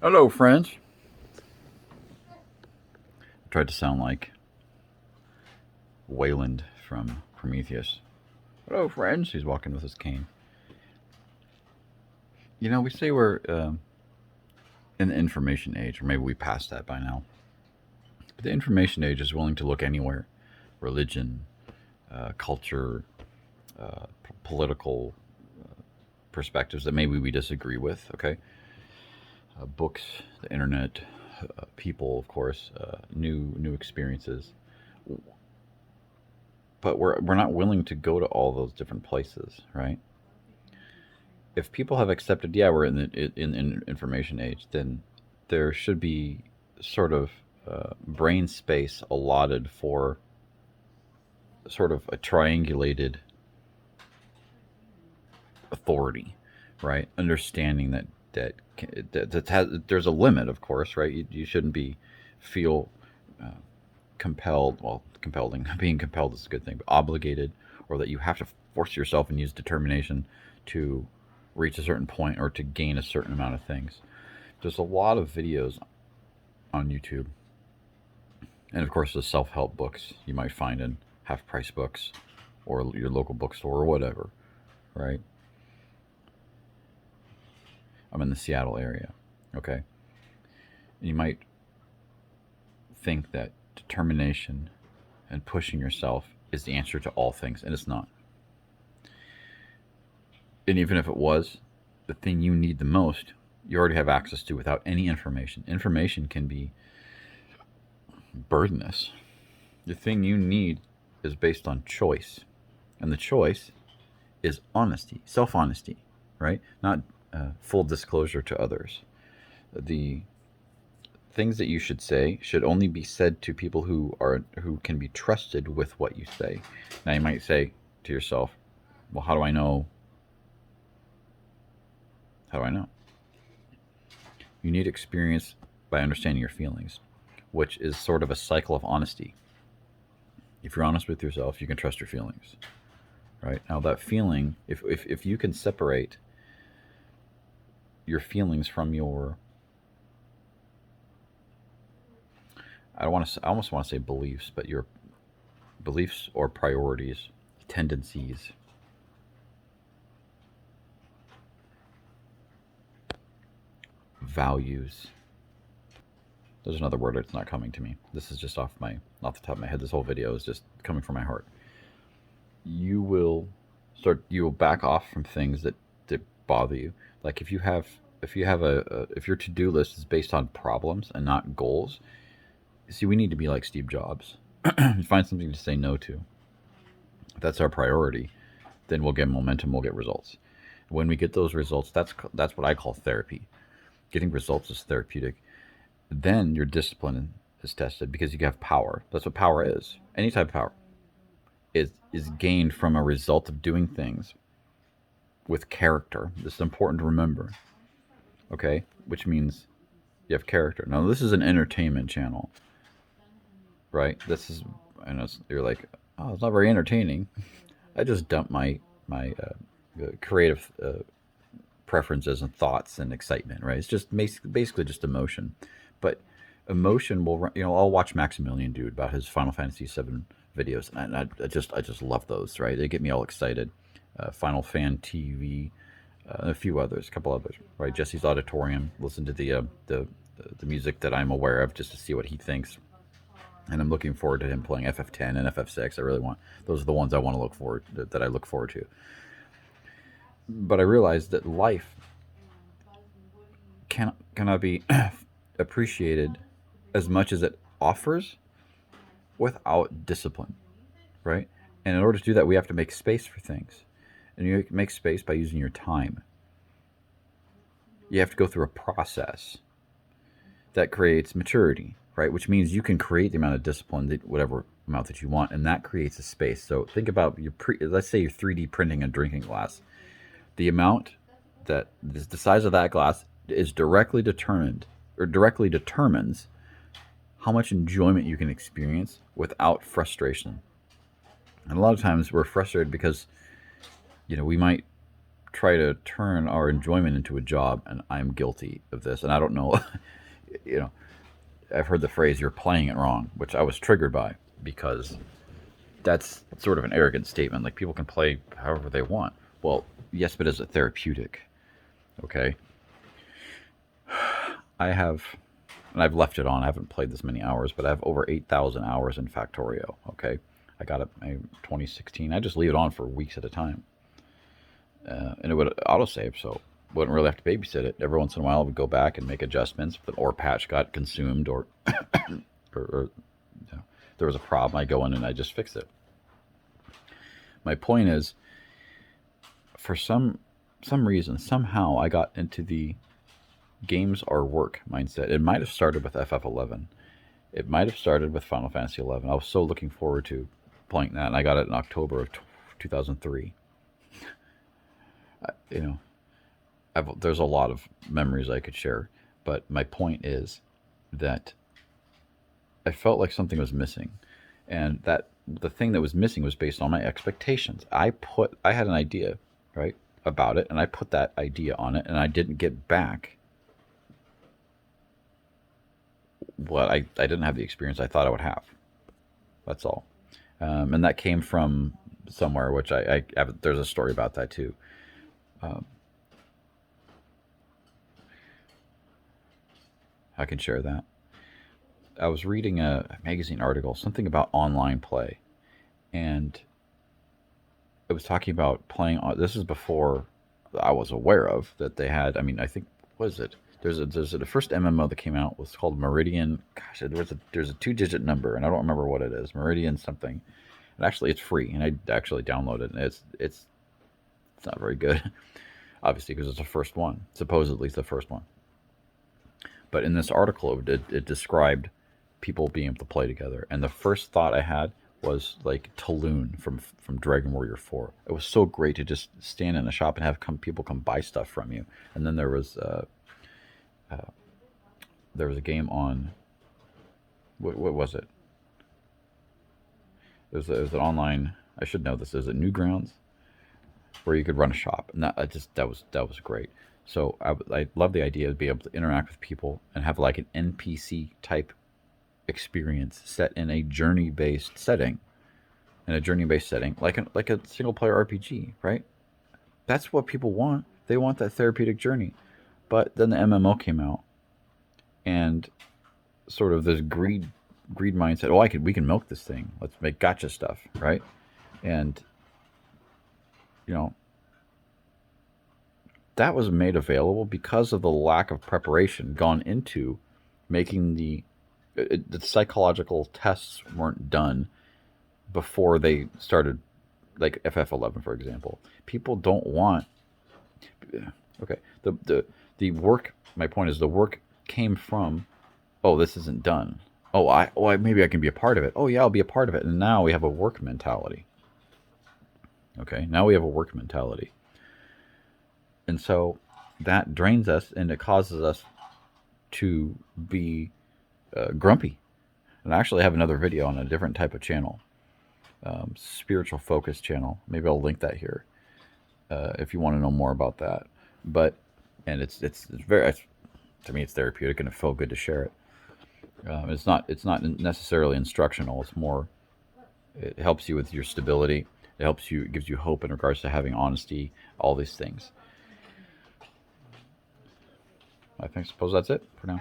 Hello, friends. I tried to sound like Wayland from Prometheus. Hello, friends. He's walking with his cane. We say we're in the information age, or maybe we passed that by now. But the information age is willing to look anywhere: religion, culture, political perspectives that maybe we disagree with. Okay, books, the internet, people, of course, new experiences. But we're not willing to go to all those different places, right? If people have accepted, yeah, we're in information age, then there should be sort of brain space allotted for sort of a triangulated authority, right? Understanding there's a limit, of course, right? You shouldn't be feel uh, compelled. Well, compelling being compelled is a good thing, but obligated, or that you have to force yourself and use determination to reach a certain point or to gain a certain amount of things. There's a lot of videos on YouTube, and of course, the self-help books you might find in half-price books or your local bookstore or whatever. Right? I'm in the Seattle area. Okay, and you might think that determination and pushing yourself is the answer to all things, and it's not. And even if it was, the thing you need the most, you already have access to without any information. Information can be burdenous. The thing you need is based on choice. And the choice is honesty, self honesty, right? Not full disclosure to others. The things that you should say should only be said to people who can be trusted with what you say. Now you might say to yourself, well, how do I know? How do I know? You need experience by understanding your feelings, which is sort of a cycle of honesty. If you're honest with yourself, you can trust your feelings. Right? Now that feeling, if you can separate your feelings from your I almost want to say beliefs, but your beliefs or priorities, tendencies, values. There's another word that's not coming to me. This is just off the top of my head. This whole video is just coming from my heart. You will back off from things that bother you. Like if your to-do list is based on problems and not goals, see, we need to be like Steve Jobs. Find something to say no to. If that's our priority, then we'll get momentum, we'll get results. When we get those results, that's what I call therapy. Getting results is therapeutic. Then your discipline is tested because you have power. That's what power is. Any type of power is gained from a result of doing things with character. This is important to remember. Okay? Which means you have character. Now, this is an entertainment channel, right? This is, I know you're like, oh, it's not very entertaining. I just dump my creative preferences and thoughts and excitement, right? It's just basically just emotion. But emotion will, I'll watch Maximilian do about his Final Fantasy VII videos, and I just love those, right? They get me all excited. Final Fan TV, a few others, a couple others, right? Jesse's Auditorium. Listen to the music that I'm aware of just to see what he thinks. And I'm looking forward to him playing FF10 and FF6. I really want those are the ones I want to look forward that I look forward to. But I realized that life cannot be appreciated as much as it offers without discipline, right? And in order to do that, we have to make space for things. And you make space by using your time. You have to go through a process that creates maturity, right? Which means you can create the amount of discipline, whatever amount that you want, and that creates a space. So think about let's say you're 3D printing a drinking glass. The amount that the size of that glass is directly determines how much enjoyment you can experience without frustration. And a lot of times we're frustrated because we might try to turn our enjoyment into a job, and I'm guilty of this. And I don't know, you know, I've heard the phrase "you're playing it wrong," which I was triggered by because that's sort of an arrogant statement. Like people can play however they want. Well, yes, but is it therapeutic? Okay, I have, and I've left it on. I haven't played this many hours, but I have over 8,000 hours in Factorio. Okay, I got it in 2016. I just leave it on for weeks at a time, and it would autosave, so wouldn't really have to babysit it. Every once in a while, I would go back and make adjustments. If an ore patch got consumed, or you know, there was a problem, I go in and I just fix it. My point is, for some reason, somehow, I got into the games are work mindset. It might have started with FF11. It might have started with Final Fantasy 11. I was so looking forward to playing that, and I got it in October of 2003. You know, there's a lot of memories I could share, but my point is that I felt like something was missing, and that the thing that was missing was based on my expectations. I had an idea, right, about it, and I put that idea on it, and I didn't get back what I didn't have the experience I thought I would have. That's all. And that came from somewhere, which I have, there's a story about that too. Um, I can share that. I was reading a magazine article, something about online play, and it was talking about playing. This is before I was aware of that they had. I mean, I think was it. There's the first MMO that came out was called Meridian. Gosh, there's a 2-digit number, and I don't remember what it is. Meridian something. And actually, it's free, and I actually downloaded it. And it's not very good, obviously, because it's the first one. Supposedly, it's the first one. But in this article, it described people being able to play together, and the first thought I had was like Talon from Dragon Warrior 4. It was so great to just stand in a shop and have people come buy stuff from you. And then there was a game on what was it? It was an online. I should know this. Is it Newgrounds, where you could run a shop, and that was great. So I love the idea of being able to interact with people and have like an NPC type experience set in a journey-based setting, like a single-player RPG, right? That's what people want. They want that therapeutic journey. But then the MMO came out, and sort of this greed mindset. Oh, we can milk this thing. Let's make gotcha stuff, right? And you know that was made available because of the lack of preparation gone into making the psychological tests weren't done before they started, like FF11, for example. People don't want. Okay, the work. My point is the work came from. Oh, this isn't done. Maybe I can be a part of it. Oh yeah, I'll be a part of it. And now we have a work mentality. Okay, now we have a work mentality, and so that drains us, and it causes us to be grumpy. And I actually have another video on a different type of channel, spiritual focus channel. Maybe I'll link that here if you want to know more about that. But and it's very, to me, it's therapeutic, and it felt good to share it. It's not necessarily instructional. It's more, it helps you with your stability. It gives you hope in regards to having honesty. All these things. I suppose that's it for now.